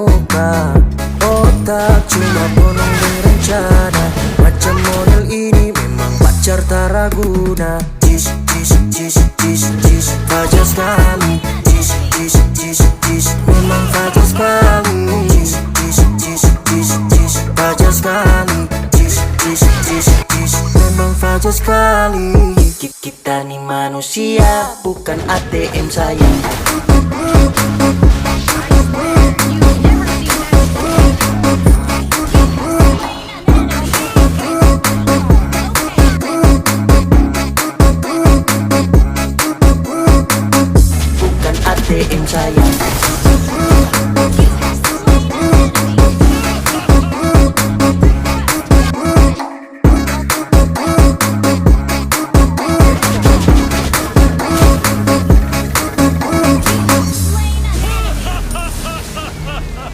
Muka otak cuma penuh dengan rencana. Macam model ini memang pacar tak raguna. Jis, jis, jis, jis, jis, fajar sekali. Jis, jis, jis, jis, memang fajar sekali. Jis, jis, jis, jis, jis, fajar sekali. Jis, jis, jis, jis, memang fajar sekali. Kita nih manusia, bukan ATM sayang.